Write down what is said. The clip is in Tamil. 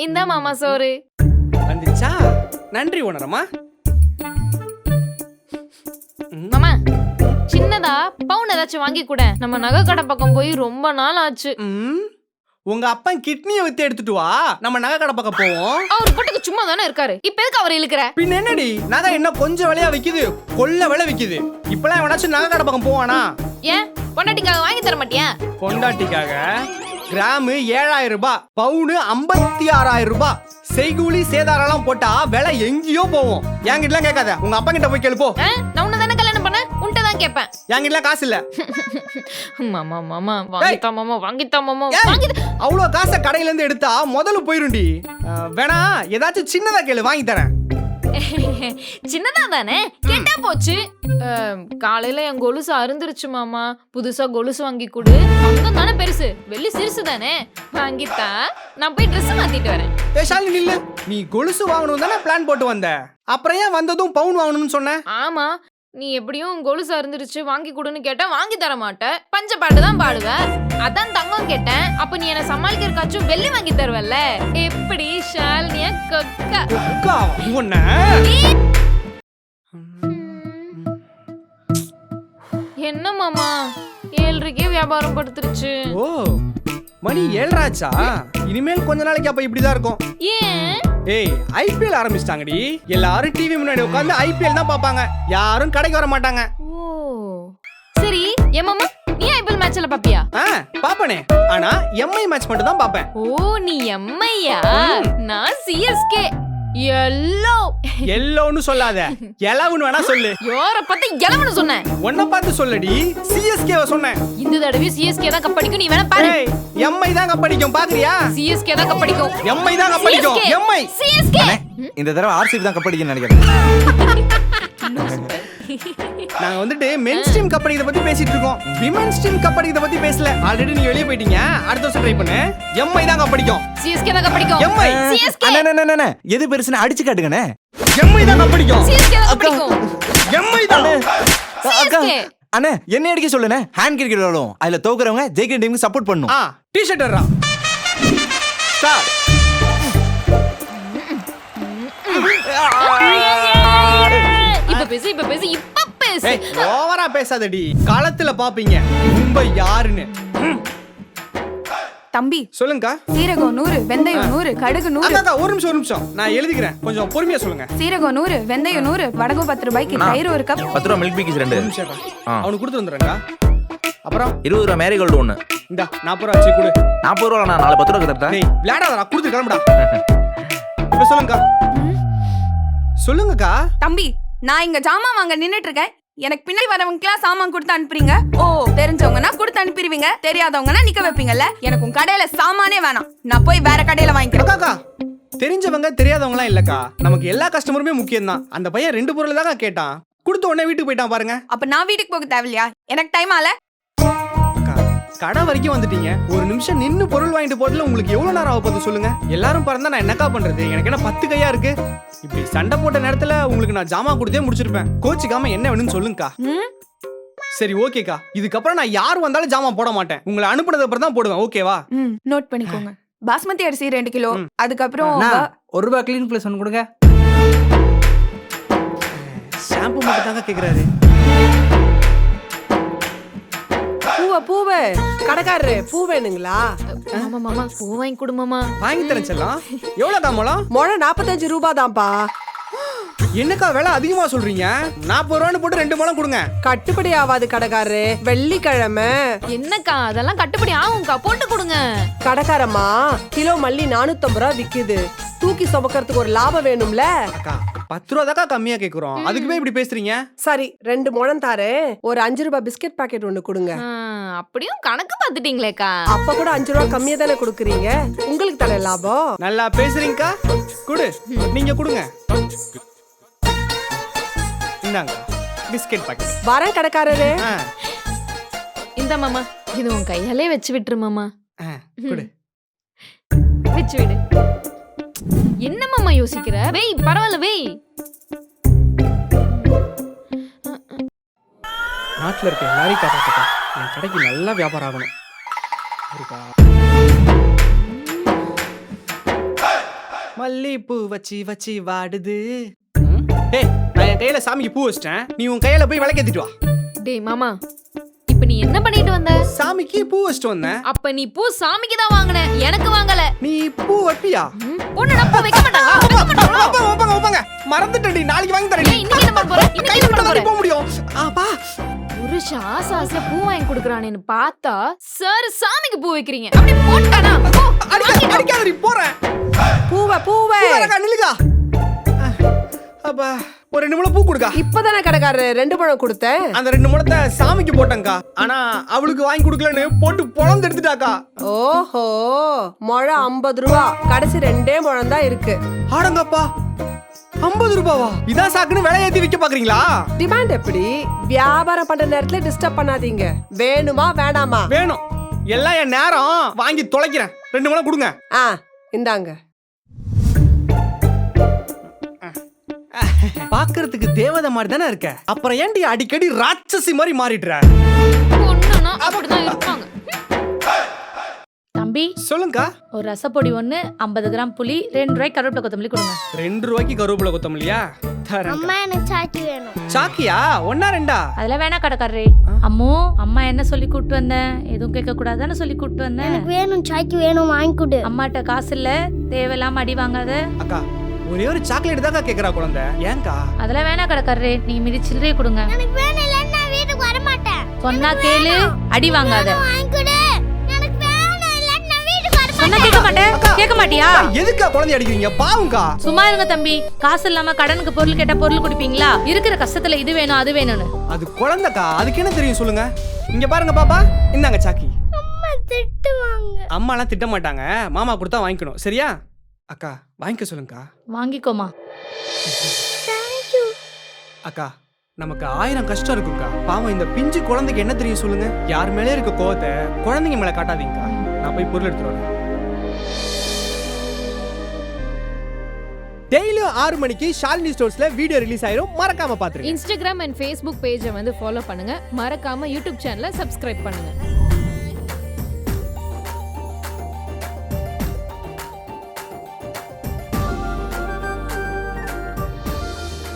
இந்த மாமா சோறு வந்துச்சா? நன்றி உணரமா. மாமா சின்னதா பவுன் ஏதாச்சும் வாங்கி கூட. நம்ம நகை கடை பக்கம் போய் ரொம்ப நாள் ஆச்சு. உங்க அப்பன் கிட்னியை வித்து எடுத்துட்டு வா, நம்ம நகை கடை பக்கம் போவோம். அவர் போட்டுக்கு சும்மா தானே இருக்காரு, இப்ப எதுக்கு அவர் இழுக்கிற? பின் என்னடி, நகை என்ன கொஞ்சம் விலையா விக்குது, கொள்ள விலை விக்குது. இப்பெல்லாம் எவனாச்சும் நகை கடை பக்கம் போவானா? ஏன் பொண்டாட்டிக்காக வாங்கி தர மாட்டியா? பொண்டாட்டிக்காக கிராமு 7000 ரூபாய், பவுனு 56,000 ரூபாய். செய்கூலி சேதாரம் போட்டா விலை எங்கேயோ போவோம். என்கிட்ட கேட்காத, உங்க அப்பா கிட்ட போய் கேளுப்போ. நான் உன்ன தானே கல்யாணம் பண்ண, உன்கிட்ட தான் கேட்பேன். என்கிட்ட காசு இல்ல. மாமா மாமா வாங்கித்தா மாமா, வாங்கித்தா மாமா, அவ்வளோ காசை கடையில இருந்து எடுத்தா முதல்ல போயிருண்டி. வேணா ஏதாச்சும் சின்னதா கேளு, வாங்கி தரேன். சின்னதா தானே கேட்டா போச்சு. காலையில என் கொலுசு அருந்துருச்சு மாமா, புதுசா கொலுசு வாங்கி கொடு. அங்க தானே பெருசு, வெள்ளி சிறுசு தானே, வாங்கித்தா நான் போய் ட்ரெஸ் மாத்திட்டு வரேன். ஷாலினி நில்லு, நீ கொலுசு வாங்கணும் தானே பிளான் போட்டு வந்த, அப்புறம் ஏன் வந்ததும் பவுன் வாங்கணும்னு சொன்ன? ஆமா, நீ எப்படியும் கொலுசு அருந்துருச்சு வாங்கி கொடுன்னு கேட்டா வாங்கி தர மாட்டேன், பஞ்ச பாட்டு தான் பாடுவ. அதான் தங்கம் கேட்டேன், அப்ப நீ என்ன சமாளிக்கிறக்காச்சும் வெள்ளி வாங்கி தருவல்ல. எப்படி ஷாலினிய கொக்கா உன்ன என்ன மாமா 7:30 வியாபாரம் படுத்துருச்சு. ஓ மணி 7 இனிமேல் கொஞ்ச நாளைக்கு அப்ப இப்படிதான் இருக்கும். ஏன்? ஏய் ஐபிஎல் ஆரம்பிச்சிட்டாங்கடி, எல்லாரும் டிவி முன்னாடி உட்கார்ந்து ஐபிஎல் தான் பாப்பாங்க, யாரும் கடைக்கு வர மாட்டாங்க. ஓ சரி, ஏ மாமா நீ ஐபிஎல் மேட்ச்ல பாப்பியா? பாப்பனே, ஆனா எம்ஐ மேட்ச் மட்டும் தான் பாப்பேன். ஓ நீ எம்ஐயா? நான் சிஎஸ்கே. எல்லோன்னு சொல்லாத, எலவுன்னு வேணா சொல்லு. யார பார்த்து எலவுன்னு சொன்னேன்? உன்னை பார்த்து சொல்லடி, சிஎஸ்கேவை சொன்னேன். இந்த தடவை சிஎஸ்கே தான் கப்படிக்கும், நீ வேணா பாரு. எம்ஐ தான் கப்படிக்கும், பாக்குறியா? சிஎஸ்கே தான் கப்படிக்கும், எம்ஐ தான் கப்படிக்கும். எம்ஐ சிஎஸ்கே இந்த தடவை ஆர்சிபி தான் கப்படிக்கும்னு நினைக்கிறேன். நாங்க வந்துட்டு மென்ஸ் டீம் கப்படிக்கிறத பத்தி பேசிட்டு இருக்கோம், விமென்ஸ் டீம் கப்படிக்கிறத பத்தி பேசல. ஆல்ரெடி நீ வெளிய போயிட்டீங்க, அடுத்த வருஷம் ட்ரை பண்ணு. எம்ஐ தான் கப்படிக்கும், சிஎஸ்கே தான் கப்படிக்கும். எம்ஐ சிஎஸ்கே அண்ணே எது பெருசுன்னு அடிச்சு காட்டுங்கண்ணே. எம்ஐ தான் கப்படிக்கும், சிஎஸ்கே தான் கப்படிக்கும். எம்ஐ தான். அக்கா அண்ணே என்ன அடிக்க சொல்லுண்ணே, ஹேண்ட் கிரிக்கெட் விளையாடுவோம், அதுல தோக்குறவங்க ஜெயிக்கிற டீமுக்கு சப்போர்ட் பண்ணும். டி-ஷர்ட் எடுறா. ஸ்டார்ட். இப்ப பேசு இப்ப பேசு. ஓவரா பேசாதடி, களத்துல பாப்பீங்க மும்பை யாருன்னு. தம்பி சொல்லுங்கக்கா. சீரகம் 100, வெந்தயம் 100, கடுகு 100. அக்கா ஒரு நிமிஷம் நான் எழுதிக்கிறேன், கொஞ்சம் பொறுமையா சொல்லுங்க. சீரகம் 100, வெந்தயம் 100, வடகம் 10 ரூபாய்க்கு, தயிர் 1 கப். 10 ரூபா மில்க் பீக்கிஸ் 2. அவனுக்கு கொடுத்து வந்துடுறேங்க. அப்புறம் 20 ரூபா மேரிகோல்டு 1. இந்தா 40 ரூபா வச்சு கொடு. 40 ரூபா நான் 10 ரூபா தரேன். டேய் விளையாடாதடா, கொடுத்து கிளம்புடா. இப்ப சொல்லுங்கக்கா. சொல்லுங்கக்கா. தம்பி நான் இங்க ஜாமான் வாங்க நின்னுட்டு இருக்கேன், எனக்கு பின்னாடி வரவங்களுக்குலாம் சாமான் கொடுத்து அனுப்புறீங்க. ஓ தெரிஞ்சவங்கன்னா கொடுத்து அனுப்பிடுவீங்க, தெரியாதவங்கன்னா நிக்க வைப்பீங்கல்ல. எனக்கு உங்க கடையில சாமானே வேணாம், நான் போய் வேற கடையில வாங்கிக்கிறேன். அக்கா தெரிஞ்சவங்க தெரியாதவங்கலாம் இல்லக்கா, நமக்கு எல்லா கஸ்டமருமே முக்கியம் தான். அந்த பையன் 2 பொருள் தாங்க கேட்டான், கொடுத்த உடனே வீட்டுக்கு போயிட்டான் பாருங்க. அப்ப நான் வீட்டுக்கு போக தேவையில்லையா? எனக்கு டைம் ஆல. கடை வரைக்கும் வந்துட்டீங்க, ஒரு நிமிஷம் நின்னு பொருள் வாங்கிட்டு போறதுல உங்களுக்கு எவ்வளவு நேரம் ஆக போகுது சொல்லுங்க. எல்லாரும் பறந்தா நான் என்னக்கா பண்றது, எனக்கு என்ன 10 கையா இருக்கு. இப்படி சண்டை போட்ட நேரத்துல உங்களுக்கு நான் ஜாமான் கொடுத்தே முடிச்சிருப்பேன். கோச்சிக்காம என்ன வேணும்னு சொல்லுங்கக்கா. சரி ஓகேக்கா, இதுக்கப்புறம் நான் யார் வந்தாலும் ஜாமான் போட மாட்டேன், உங்களை அனுப்புனது அப்புறம் தான் போடுவேன், ஓகேவா? நோட் பண்ணிக்கோங்க. பாஸ்மதி அரிசி 2 கிலோ, அதுக்கப்புறம் 1 ரூபாய் கிளீன் பிளஸ் 1 கொடுங்க. ஷாம்பு மட்டும் தாங்க கேக்குறாரு. பூவே கடைக்காரரு பூ வேணுங்களா? மாமா மாமா பூ வாங்கி கொடு மாமா. வாங்கி தரேன் செல்லம். எவ்வளவுக்கா முழம்? முழம் 45 ரூபாய் தான்ப்பா. என்னக்கா விலை அதிகமா சொல்றீங்க? 40 ரூபான்னு போட்டு 2 முழம் கொடுங்க. கட்டுப்படி ஆகாது கடைக்காரரு, வெள்ளிக்கிழமை. என்னக்கா அதெல்லாம் கட்டுப்படி ஆகும்க்கா, போட்டு கொடுங்க. கடைக்காரமா கிலோ மல்லி 450 ரூபாய் விக்குது, தூக்கி சுமக்கிறதுக்கு ஒரு லாபம் வேணும்ல. அக்கா 10 ரூபா தாக்கா கம்மியா கேக்குறோம், அதுக்குமே இப்படி பேசுறீங்க? சரி 2 முழம் தாரே, ஒரு 5 ரூபாய் பிஸ்கட் பாக்கெட் 1 கொடுங்க. அப்படியும் கணக்கு பாத்துட்டீங்களேக்கா. அப்ப கூட 5 ரூபாய் கம்மியா தானே கொடுக்குறீங்க, உங்களுக்கு தானே லாபம். நல்லா பேசுறீங்கக்கா, குடு. நீங்க கொடுங்க. இந்தாங்க பிஸ்கட் பாக்கெட். வரேன் கடைக்காரரு. இந்த மாமா இது உன் கையாலே வச்சு விட்டுரு மாமா. குடு. வச்சு விடு. என்ன மாமா யோசிக்கிற? வெய் பரவாயில்ல வெய். நாட்டுல இருக்க எல்லாரையும் காப்பாத்துக்கா, என் கடைக்கு நல்லா வியாபாரம் ஆகணும். மல்லிப்பூ வச்சு வச்சு வாடுது. ஏய், நான் என் கையில சாமிக்கு பூ வச்சிட்டேன். நீ உன் கையில போய் விளக்கேத்திட்டு வா. டேய் மாமா, இப்ப நீ என்ன பண்ணிட்டு வந்த? சாமிக்கு பூ வச்சிட்டு வந்தேன். அப்ப நீ பூ சாமிக்கு தான் வாங்குன, எனக்கு வாங்கல. நீ பூ வைப்பியா? பொண்ணுடா பூ வைக்க மாட்டாங்க. வைக்க மாட்டாங்களா? வைப்பாங்க. மறந்துட்டேன்டி, நாளைக்கு வாங்கி தரேன். ஏய், இன்னைக்கு என்ன பண்ண போற? இன்னைக்கு என்ன பண்ண போற? போக முடியும். ஆப்பா, புருஷன் ஆசை பூ வாங்கி கொடுக்கறானேன்னு பார்த்தா சார் சாமிக்கு பூ வைக்கிறீங்க. அப்படி போட்டானா? அடிக்காதடி, போறேன். பூவை நில்லுகா. அப்பா, ஒரு 2 முழம் பூ கொடுக்கா. இப்பதானே கடைக்காரரு 2 பழம் கொடுத்தேன். அந்த 2 முழத்தை சாமிக்கு போட்டேன்க்கா. ஆனா அவளுக்கு வாங்கி கொடுக்கலன்னு போட்டு பொழந்து எடுத்துட்டாக்கா. ஓஹோ, முழம் 50 ரூபா, கடைசி 2 முழம் தான் இருக்கு. ஆடங்கப்பா, 50 ரூபாவா? இதான் சாக்குன்னு விலை ஏத்தி விக்க பாக்குறீங்களா? டிமாண்ட் எப்படி? வியாபாரம் பண்ற நேரத்துல டிஸ்டர்ப் பண்ணாதீங்க. வேணுமா வேணாமா? வேணும். எல்லாம் என் நேரம். வாங்கி தொலைக்கிறேன். 2 முழம் கொடுங்க. இந்தாங்க. பாக்குறதுக்கு தேவதை மாதிரி தானே இருக்க. அப்புறம் ஏன்டி அடிக்கடி ராட்சசி மாதிரி மாறிடுற? பொண்ணுனா அப்படிதான் இருப்பாங்க. தம்பி, சொல்லுங்கக்கா. ஒரு ரசப்பொடி 1, 50 கிராம் புளி, 2 ரூபாய்க்கு கருவேப்பிலை கொத்தமல்லி கொடுங்க. 2 ரூபாய்க்கு கருவேப்பிலை கொத்தமல்லியா? அம்மா எனக்கு சாக்கி வேணும். சாக்கியா? 1 2 அதெல்லாம் வேணா கடைக்காரரே. அம்மு, அம்மா என்ன சொல்லி கூட்டு வந்தேன்? எதுவும் கேட்க கூடாதான்னு சொல்லி கூட்டு வந்தேன். எனக்கு வேணும், சாக்கி வேணும், வாங்கி கொடு. அம்மாட்ட காசு இல்ல, தேவையில்லாம அடி வாங்காத. அக்கா, ஒரே ஒரு சாக்லேட் தான்க்கா கேக்குறா குழந்தை. ஏன்க்கா? அதெல்லாம் வேணா கடைக்காரரே, நீங்க மீதி சில்லறையை கொடுங்க. எனக்கு வேணும், இல்ல நான் வீட்டுக்கு வர மாட்டேன். சொன்னா கேளு, அடி வாங்காத. வாங்கி கொடு. எனக்கு வேணும், இல்ல நான் வீட்டுக்கு வர சொன்னா மாட்டேன். கேட்க மாட்டேன். கேட்க மாட்டியா? எதுக்கா குழந்தை அடிக்கிறீங்க? பாவுங்கா. சும்மா இருங்க தம்பி. காசு இல்லாம கடனுக்கு பொருள் கேட்டா பொருள் குடிப்பீங்களா? இருக்கிற கஷ்டத்துல இது வேணும் அது வேணும்னு. அது குழந்தைக்கா, அதுக்கு என்ன தெரியும் சொல்லுங்க. இங்க பாருங்க பாப்பா, இந்தாங்க சாக்கி. அம்மா திட்டுவாங்க. அம்மாலாம் திட்ட மாட்டாங்க. மாமா கொடுத்தா வாங்கிக்கணும், சரியா? அக்கா, வாங்கிக்க சொல்லுங்கக்கா. வாங்கிக்கோமா. Thank you. அக்கா, நமக்கு 1000 கஷ்டம் இருக்குக்கா. பாவம் இந்த பிஞ்சு குழந்தைக்கு என்ன தெரியும் சொல்லுங்க. யார் மேலே இருக்க கோவத்தை குழந்தைங்க மேல காட்டாதீங்கக்கா. நான் போய் பொருள் எடுத்துட்டு வரேன். டெய்லியும் 6 மணிக்கு ஷாலினி ஸ்டோர்ஸ்ல வீடியோ ரிலீஸ் ஆயிரும். மறக்காம பாத்துருங்க. இன்ஸ்டாகிராம் அண்ட் ஃபேஸ்புக் பேஜை வந்து ஃபாலோ பண்ணுங்க. மறக்காம யூடியூப் சேனலை சப்ஸ்கிரைப் பண்ணுங்க.